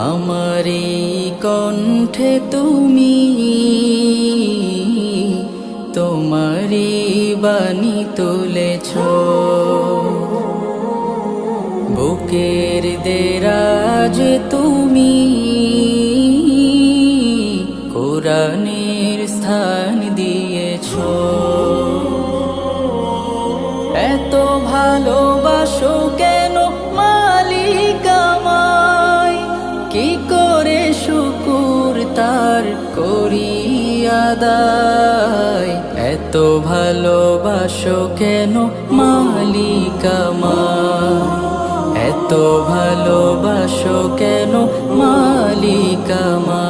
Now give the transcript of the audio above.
আমারি কণ্ঠে তুমি তোমারি বাণী তুলেছ, বুকের দেরাজ তুমি কোরআনের স্থান দিয়েছ। এত ভালোবাসো কেন মালিক আমায়, কি করে শুকুর তার করি আদায়। এত ভালোবাসো কেন মালিক আমায়, এত ভালোবাসো কেন মালিক আমায়।